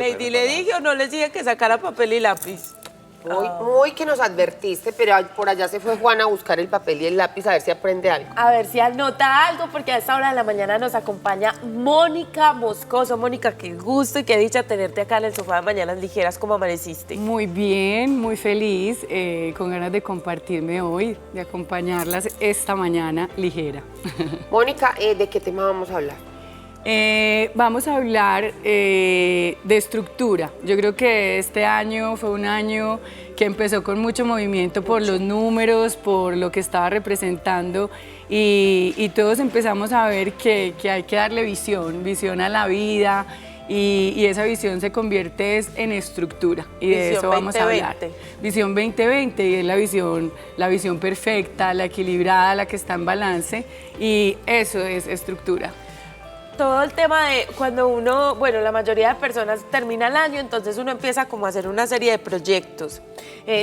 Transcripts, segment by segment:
Lady, ¿le dije o no les dije que sacara papel y lápiz? Muy que nos advertiste, pero por allá se fue Juan a buscar el papel y el lápiz a ver si aprende algo. A ver si anota algo, porque a esta hora de la mañana nos acompaña Mónica Moscoso. Mónica, qué gusto y qué dicha tenerte acá en el sofá de Mañanas Ligeras. ¿Cómo amaneciste? Muy bien, muy feliz, con ganas de compartirme hoy, de acompañarlas esta mañana ligera. Mónica, ¿de qué tema vamos a hablar? Vamos a hablar de estructura. Yo creo que este año fue un año que empezó con mucho movimiento por los números, por lo que estaba representando y todos empezamos a ver que hay que darle visión a la vida y esa visión se convierte en estructura y de Visión eso vamos a hablar. 2020. Visión 2020 y es la visión perfecta, la equilibrada, la que está en balance y eso es estructura. Todo el tema de cuando uno, bueno, la mayoría de personas termina el año, entonces uno empieza como a hacer una serie de proyectos.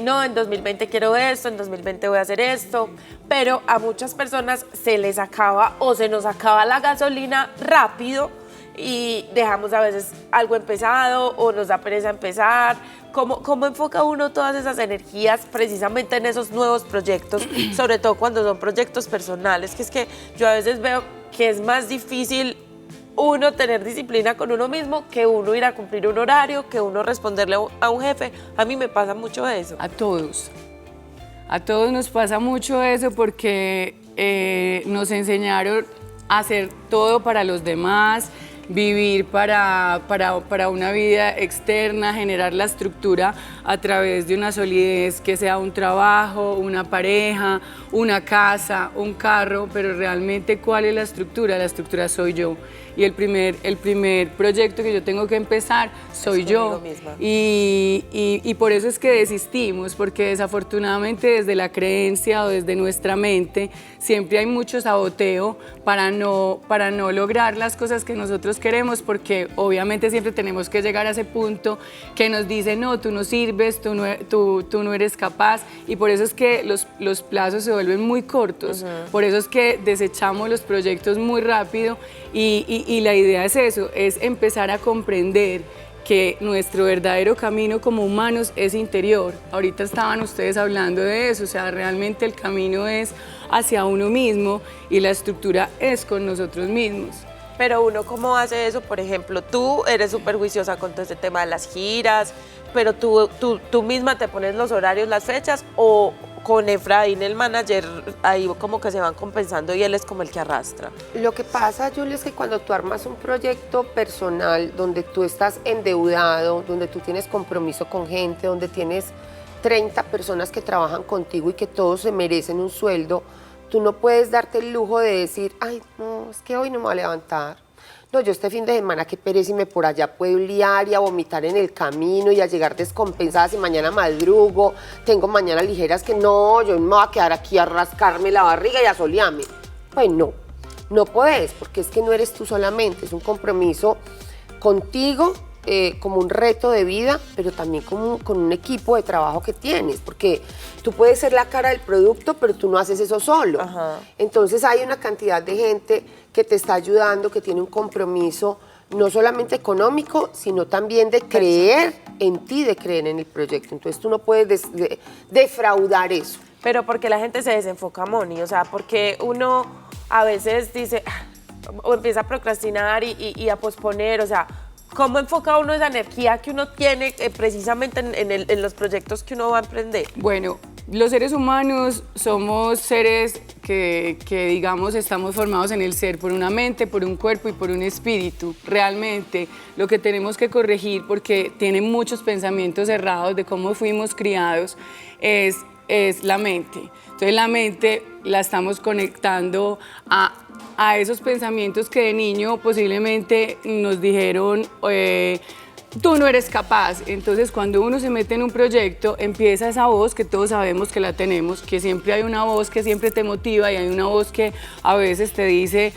No, en 2020 quiero esto, en 2020 voy a hacer esto, pero a muchas personas se les acaba o se nos acaba la gasolina rápido y dejamos a veces algo empezado o nos da pereza empezar. ¿Cómo enfoca uno todas esas energías precisamente en esos nuevos proyectos, sobre todo cuando son proyectos personales? Que es que yo a veces veo que es más difícil uno tener disciplina con uno mismo, que uno ir a cumplir un horario, que uno responderle a un jefe. A mí me pasa mucho eso. A todos nos pasa mucho eso porque nos enseñaron a hacer todo para los demás, vivir para una vida externa, generar la estructura a través de una solidez que sea un trabajo, una pareja, una casa, un carro, pero realmente ¿cuál es la estructura? La estructura soy yo. Y el primer proyecto que yo tengo que empezar soy yo. Y por eso es que desistimos, porque desafortunadamente desde la creencia o desde nuestra mente siempre hay mucho saboteo para no lograr las cosas que nosotros queremos, porque obviamente siempre tenemos que llegar a ese punto que nos dice, no, tú no sirves, tú no eres capaz, y por eso es que los plazos se vuelven muy cortos, por eso es que desechamos los proyectos muy rápido y la idea es eso, es empezar a comprender que nuestro verdadero camino como humanos es interior. Ahorita estaban ustedes hablando de eso, o sea, realmente el camino es hacia uno mismo y la estructura es con nosotros mismos. Pero uno, ¿cómo hace eso? Por ejemplo, tú eres súper juiciosa con todo este tema de las giras, pero tú misma te pones los horarios, las fechas, o con Efraín, el manager, ahí como que se van compensando y él es como el que arrastra. Lo que pasa, Julia, es que cuando tú armas un proyecto personal donde tú estás endeudado, donde tú tienes compromiso con gente, donde tienes 30 personas que trabajan contigo y que todos se merecen un sueldo, tú no puedes darte el lujo de decir, ay, no, es que hoy no me voy a levantar. No, yo este fin de semana qué pereza y me por allá puedo liar y a vomitar en el camino y a llegar descompensada si mañana madrugo, tengo mañanas ligeras que no, yo me voy a quedar aquí a rascarme la barriga y a solearme. Pues no podés, porque es que no eres tú solamente, es un compromiso contigo, como un reto de vida, pero también con un equipo de trabajo que tienes, porque tú puedes ser la cara del producto, pero tú no haces eso solo. Ajá. Entonces hay una cantidad de gente que te está ayudando, que tiene un compromiso no solamente económico, sino también de creer en ti, de creer en el proyecto. Entonces tú no puedes defraudar eso. Pero porque la gente se desenfoca, Moni, o sea, porque uno a veces dice, o empieza a procrastinar y a posponer, o sea, ¿cómo enfoca uno esa energía que uno tiene precisamente en los proyectos que uno va a emprender? Bueno, los seres humanos somos seres que digamos estamos formados en el ser por una mente, por un cuerpo y por un espíritu. Realmente lo que tenemos que corregir, porque tienen muchos pensamientos errados de cómo fuimos criados, es la mente. Entonces la mente la estamos conectando a esos pensamientos que de niño posiblemente nos dijeron tú no eres capaz. Entonces cuando uno se mete en un proyecto empieza esa voz que todos sabemos que la tenemos, que siempre hay una voz que siempre te motiva y hay una voz que a veces te dice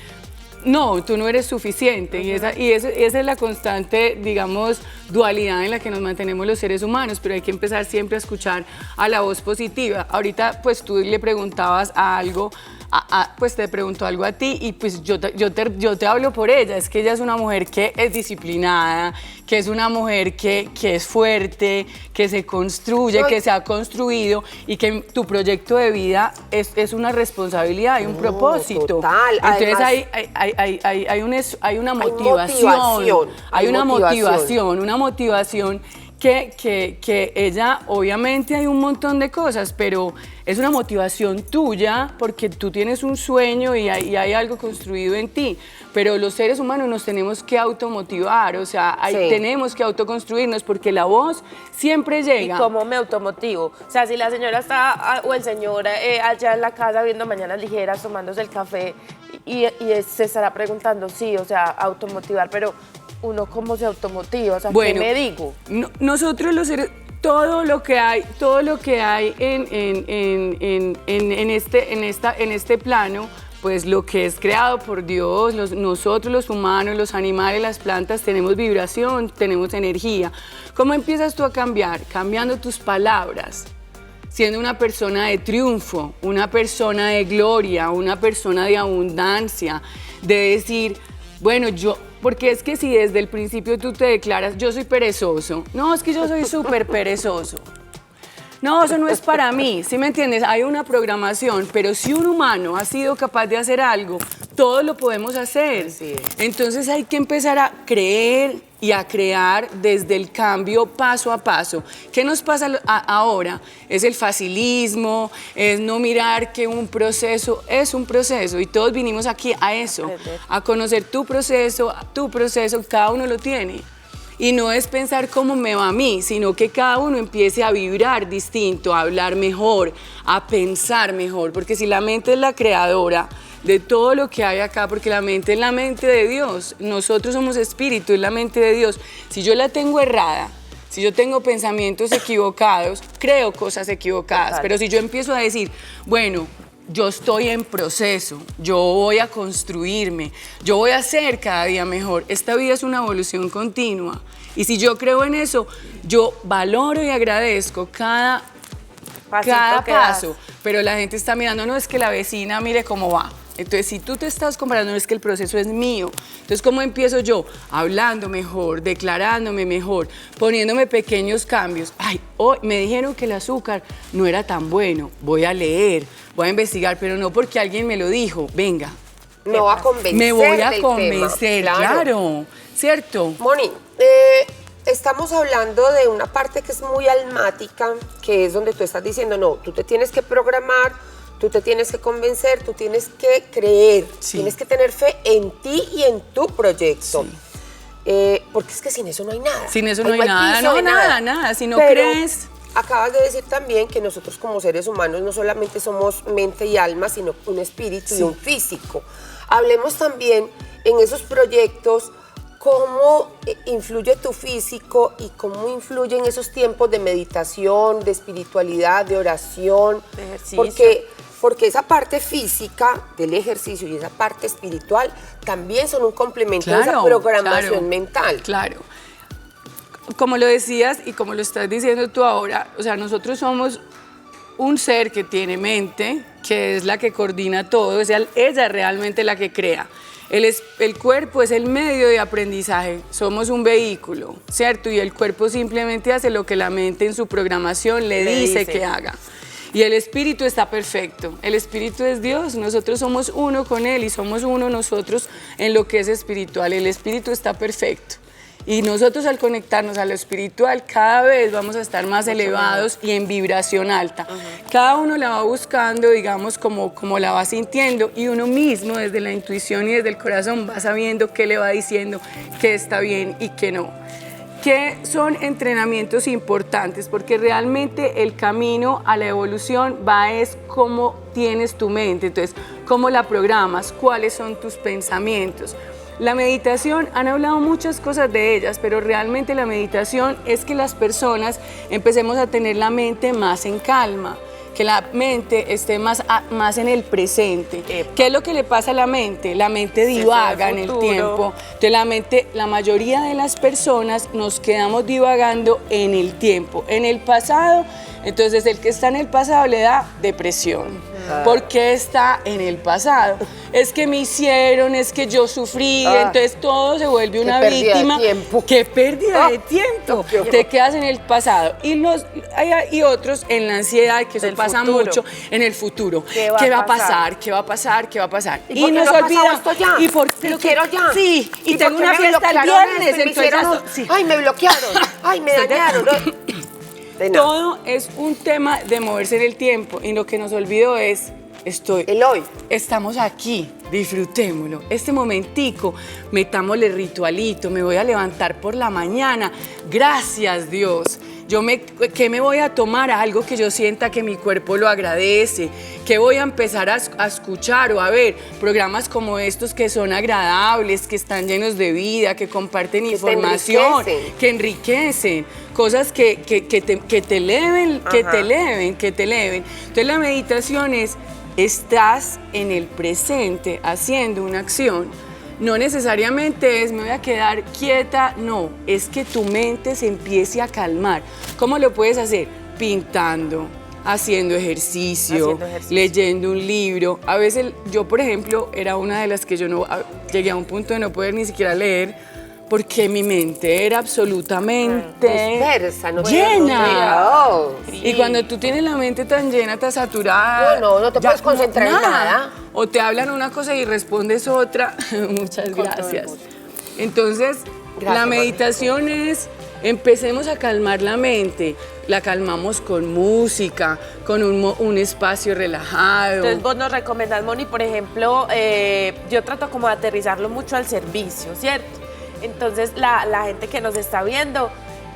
no, tú no eres suficiente. Y esa es la constante, digamos, dualidad en la que nos mantenemos los seres humanos, pero hay que empezar siempre a escuchar a la voz positiva. Ahorita, pues tú le preguntabas pues te preguntó algo a ti y pues yo te hablo por ella. Es que ella es una mujer que es disciplinada, que es una mujer que es fuerte, que se construye, que se ha construido y que tu proyecto de vida es una responsabilidad y un propósito. Total. Entonces Además, hay una motivación. Hay una motivación que ella, obviamente hay un montón de cosas, pero es una motivación tuya porque tú tienes un sueño y hay algo construido en ti, pero los seres humanos nos tenemos que automotivar, o sea, tenemos que autoconstruirnos porque la voz siempre llega. ¿Y cómo me automotivo? O sea, si la señora está, o el señor allá en la casa viendo Mañanas Ligeras, tomándose el café y se estará preguntando, sí, o sea, automotivar, pero uno cómo se automotiva, o sea, bueno, ¿qué me digo? Nosotros los seres, todo lo que hay en este plano, pues lo que es creado por Dios, nosotros los humanos, los animales, las plantas, tenemos vibración, tenemos energía. ¿Cómo empiezas tú a cambiar? Cambiando tus palabras, siendo una persona de triunfo, una persona de gloria, una persona de abundancia, de decir, bueno, porque es que si desde el principio tú te declaras, yo soy perezoso, no, es que yo soy súper perezoso. No, eso no es para mí, ¿sí me entiendes? Hay una programación, pero si un humano ha sido capaz de hacer algo, todos lo podemos hacer. Sí. Entonces hay que empezar a creer y a crear desde el cambio paso a paso. ¿Qué nos pasa ahora? Es el facilismo, es no mirar que un proceso es un proceso y todos vinimos aquí a eso, a conocer tu proceso, cada uno lo tiene. Y no es pensar cómo me va a mí, sino que cada uno empiece a vibrar distinto, a hablar mejor, a pensar mejor, porque si la mente es la creadora de todo lo que hay acá, porque la mente es la mente de Dios, nosotros somos espíritu, es la mente de Dios. Si yo la tengo errada, si yo tengo pensamientos equivocados, creo cosas equivocadas, pero si yo empiezo a decir, bueno, yo estoy en proceso, yo voy a construirme, yo voy a ser cada día mejor. Esta vida es una evolución continua y si yo creo en eso, yo valoro y agradezco cada paso, pero la gente está mirando, no es que la vecina mire cómo va. Entonces, si tú te estás comparando, no es que el proceso es mío. Entonces, ¿cómo empiezo yo? Hablando mejor, declarándome mejor, poniéndome pequeños cambios. Ay, hoy me dijeron que el azúcar no era tan bueno. Voy a leer, voy a investigar, pero no porque alguien me lo dijo. Venga. Me voy a convencer. Me voy a convencer, tema. claro. ¿Cierto? Moni, estamos hablando de una parte que es muy almática, que es donde tú estás diciendo, no, tú te tienes que programar, tú te tienes que convencer, tú tienes que creer, tienes que tener fe en ti y en tu proyecto. Sí. Porque es que sin eso no hay nada. Sin eso no hay nada, nada. Si no crees... Acabas de decir también que nosotros como seres humanos no solamente somos mente y alma, sino un espíritu y un físico. Hablemos también en esos proyectos cómo influye tu físico y cómo influyen esos tiempos de meditación, de espiritualidad, de oración. De ejercicio. Porque esa parte física del ejercicio y esa parte espiritual también son un complemento de esa programación mental. Claro. Como lo decías y como lo estás diciendo tú ahora, o sea, nosotros somos un ser que tiene mente, que es la que coordina todo, es ella realmente la que crea. El cuerpo es el medio de aprendizaje, somos un vehículo, ¿cierto? Y el cuerpo simplemente hace lo que la mente en su programación le dice que haga. Y el espíritu está perfecto, el espíritu es Dios, nosotros somos uno con Él y somos uno nosotros en lo que es espiritual, el espíritu está perfecto. Y nosotros al conectarnos a lo espiritual cada vez vamos a estar más elevados y en vibración alta. Cada uno la va buscando, digamos, como la va sintiendo y uno mismo desde la intuición y desde el corazón va sabiendo qué le va diciendo, qué está bien y qué no. Que son entrenamientos importantes porque realmente el camino a la evolución es cómo tienes tu mente, entonces cómo la programas, cuáles son tus pensamientos. La meditación, han hablado muchas cosas de ellas, pero realmente la meditación es que las personas empecemos a tener la mente más en calma, que la mente esté más en el presente. ¿Qué es lo que le pasa a la mente? La mente divaga en el tiempo. Entonces la mayoría de las personas nos quedamos divagando en el tiempo, en el pasado, Entonces el que está en el pasado le da depresión. ¿Por qué está en el pasado? Es que me hicieron, es que yo sufrí, entonces todo se vuelve una víctima. ¡Qué pérdida de tiempo! Te quedas en el pasado. Y otros en la ansiedad, que eso pasa mucho, en el futuro. ¿Qué va a pasar? ¿Qué va a pasar? ¿Qué va a pasar? Y nos olvidamos. ¿Y por qué quiero ya? Sí, y tengo una fiesta el viernes, entonces... Ay, me bloquearon. Ay, me dañaron. Todo es un tema de moverse en el tiempo y lo que nos olvidó es el hoy. Estamos aquí, disfrutémoslo. Este momentico, metámosle ritualito, me voy a levantar por la mañana. Gracias, Dios. ¿Qué me voy a tomar? Algo que yo sienta que mi cuerpo lo agradece. ¿Qué voy a empezar a escuchar o a ver? Programas como estos que son agradables, que están llenos de vida, que comparten información, que enriquecen. Cosas que te eleven, que te eleven. Entonces la meditación es, estás en el presente haciendo una acción. No necesariamente es me voy a quedar quieta, no, es que tu mente se empiece a calmar. ¿Cómo lo puedes hacer? Pintando, haciendo ejercicio, leyendo un libro. A veces yo, por ejemplo, era una de las que yo no llegué a un punto de no poder ni siquiera leer porque mi mente era absolutamente dispersa, llena. Y cuando tú tienes la mente tan llena, tan saturada, no te puedes concentrar en nada. O te hablan una cosa y respondes otra. Muchas gracias. Entonces, la meditación es, empecemos a calmar la mente. La calmamos con música, con un espacio relajado. Entonces vos nos recomendás, Moni, por ejemplo, yo trato como de aterrizarlo mucho al servicio, ¿cierto? Entonces la gente que nos está viendo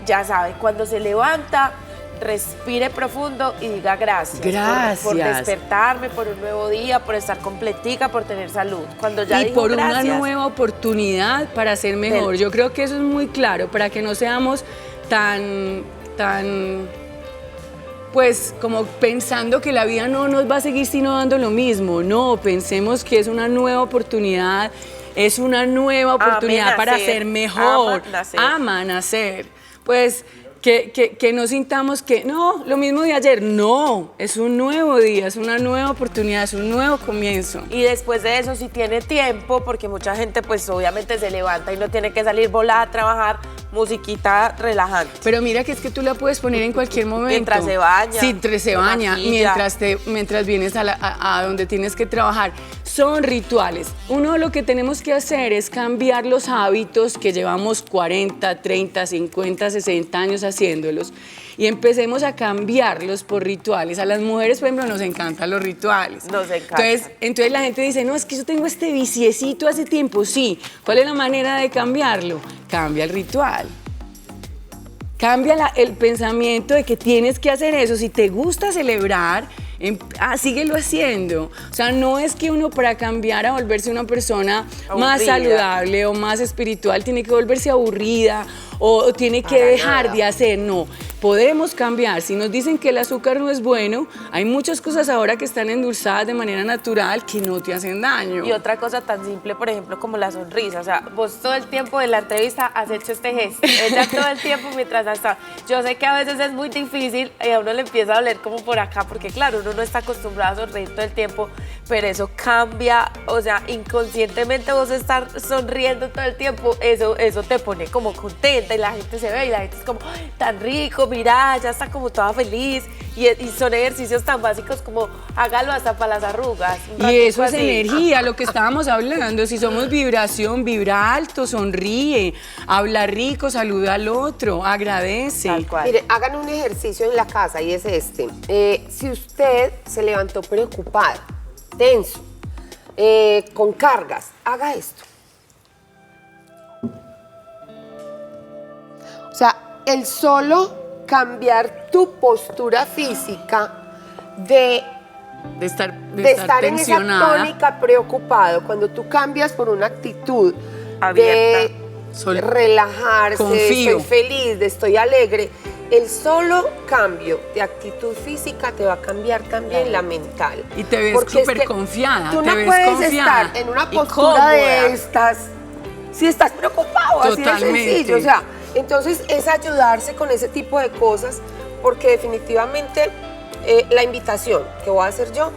ya sabe, cuando se levanta, respire profundo y diga gracias. Gracias. Por despertarme, por un nuevo día, por estar completica, por tener salud. Cuando ya y por gracias, una nueva oportunidad para ser mejor. Yo creo que eso es muy claro, para que no seamos tan pues como pensando que la vida no nos va a seguir sino dando lo mismo. No, pensemos que es una nueva oportunidad. Es una nueva oportunidad para ser mejor. Ama nacer. Pues que no sintamos que, no, lo mismo de ayer. No, es un nuevo día, es una nueva oportunidad, es un nuevo comienzo. Y después de eso, si tiene tiempo, porque mucha gente pues obviamente se levanta y no tiene que salir volada a trabajar, musiquita relajante. Pero mira que es que tú la puedes poner en cualquier momento. Mientras se baña. Sí, mientras se baña, mientras vienes a donde tienes que trabajar. Son rituales. Uno lo que tenemos que hacer es cambiar los hábitos que llevamos 40, 30, 50, 60 años haciéndolos y empecemos a cambiarlos por rituales. A las mujeres, por ejemplo, nos encantan los rituales. Nos encanta. Entonces la gente dice, no, es que yo tengo este viciecito hace tiempo. Sí. ¿Cuál es la manera de cambiarlo? Cambia el ritual. Cambia el pensamiento de que tienes que hacer eso. Si te gusta celebrar, síguelo haciendo. O sea, no es que uno para cambiar a volverse una persona más saludable o más espiritual tiene que volverse aburrida o tiene que dejar de hacer. No, podemos cambiar. Si nos dicen que el azúcar no es bueno, hay muchas cosas ahora que están endulzadas de manera natural que no te hacen daño. Y otra cosa tan simple, por ejemplo, como la sonrisa. O sea, vos todo el tiempo de la entrevista has hecho este gesto. Ella todo el tiempo mientras está. Yo sé que a veces es muy difícil y a uno le empieza a doler como por acá, porque claro, uno no está acostumbrado a sonreír todo el tiempo, pero eso cambia. O sea, inconscientemente vos estar sonriendo todo el tiempo, eso te pone como contenta y la gente se ve y la gente es como, ¡ay, tan rico! Mira, ya está como toda feliz. Y son ejercicios tan básicos como hágalo hasta para las arrugas. Y eso es energía, lo que estábamos hablando. Si somos vibración, vibra alto, sonríe, habla rico, saluda al otro, agradece. Tal cual. Mire, hagan un ejercicio en la casa y es este. Si usted se levantó preocupada, tenso, con cargas, haga esto. O sea, el solo cambiar tu postura física de estar en esa tónica preocupado, cuando tú cambias por una actitud abierta, de relajarse, confío, de estoy feliz, de estoy alegre, el solo cambio de actitud física te va a cambiar también la mental. Y te ves súper confiada. Tú no puedes estar en una postura de estas si estás preocupado. Totalmente. Así de sencillo, o sea, entonces es ayudarse con ese tipo de cosas porque definitivamente la invitación que voy a hacer yo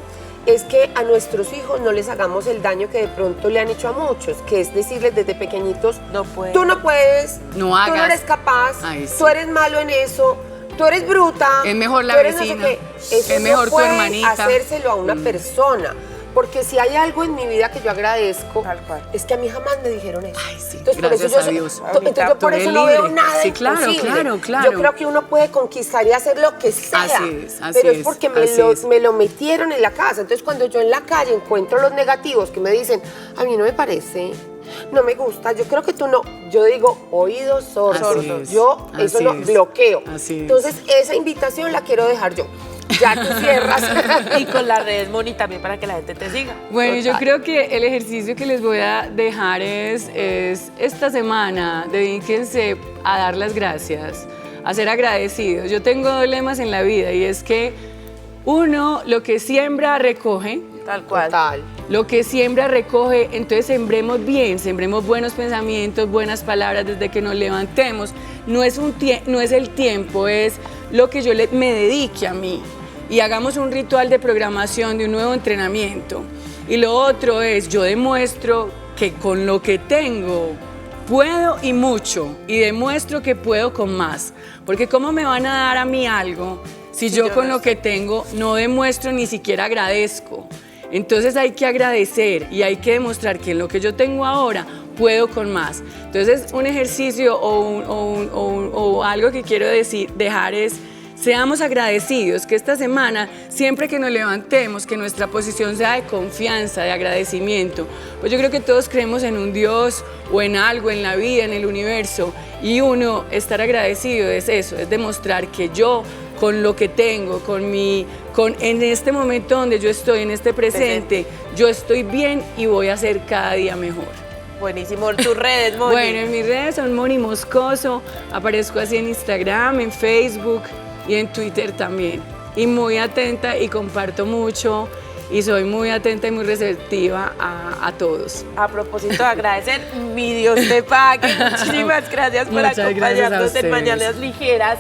es que a nuestros hijos no les hagamos el daño que de pronto le han hecho a muchos, que es decirles desde pequeñitos, No puedes. tú no puedes, No tú hagas. no eres capaz, Ay, sí. tú eres malo en eso, tú eres bruta, Es mejor la tú eres no sé vecina, qué. Eso es mejor no tu puedes hermanita. hacérselo a una persona. Porque si hay algo en mi vida que yo agradezco, Tal cual. es que a mí jamás me dijeron eso. Ay, sí, Entonces, gracias por eso a Dios. Entonces yo por Tú eso eres no veo libre. nada Sí, claro, imposible. claro. Yo creo que uno puede conquistar y hacer lo que sea. Así es, pero es porque así es. me lo metieron en la casa. Entonces, cuando yo en la calle encuentro los negativos que me dicen, a mí no me parece, no me gusta, yo creo que tú no. Yo digo, oídos sordos. Así es, Yo eso así lo es, bloqueo. así es. Entonces, esa invitación la quiero dejar yo. Ya tú cierras. Y con las redes, Moni, también para que la gente te siga. Bueno, yo Total. creo que el ejercicio que les voy a dejar es esta semana, dedíquense a dar las gracias, a ser agradecidos. Yo tengo dos lemas en la vida y es que uno, lo que siembra, recoge. Tal cual. Total. Lo que siembra, recoge, entonces sembremos bien, sembremos buenos pensamientos, buenas palabras desde que nos levantemos. No es el tiempo, es lo que yo me dedique a mí. Y hagamos un ritual de programación, de un nuevo entrenamiento. Y lo otro es, yo demuestro que con lo que tengo puedo y mucho, y demuestro que puedo con más. Porque ¿cómo me van a dar a mí algo si yo con lo que tengo no demuestro, ni siquiera agradezco? Entonces hay que agradecer y hay que demostrar que en lo que yo tengo ahora puedo con más. Entonces un ejercicio o algo que quiero dejar es, seamos agradecidos, que esta semana, siempre que nos levantemos, que nuestra posición sea de confianza, de agradecimiento. Pues yo creo que todos creemos en un Dios o en algo, en la vida, en el universo. Y uno, estar agradecido es eso, es demostrar que yo, con lo que tengo, en este momento donde yo estoy, en este presente, yo estoy bien y voy a ser cada día mejor. Buenísimo. Tus redes, Moni. Bueno, en mis redes son Moni Moscoso, aparezco así en Instagram, en Facebook y en Twitter también. Y muy atenta y comparto mucho y soy muy atenta y muy receptiva a todos. A propósito de agradecer, mi Dios te pague. Muchísimas gracias por Muchas gracias a acompañarnos en ustedes. Mañanas Ligeras.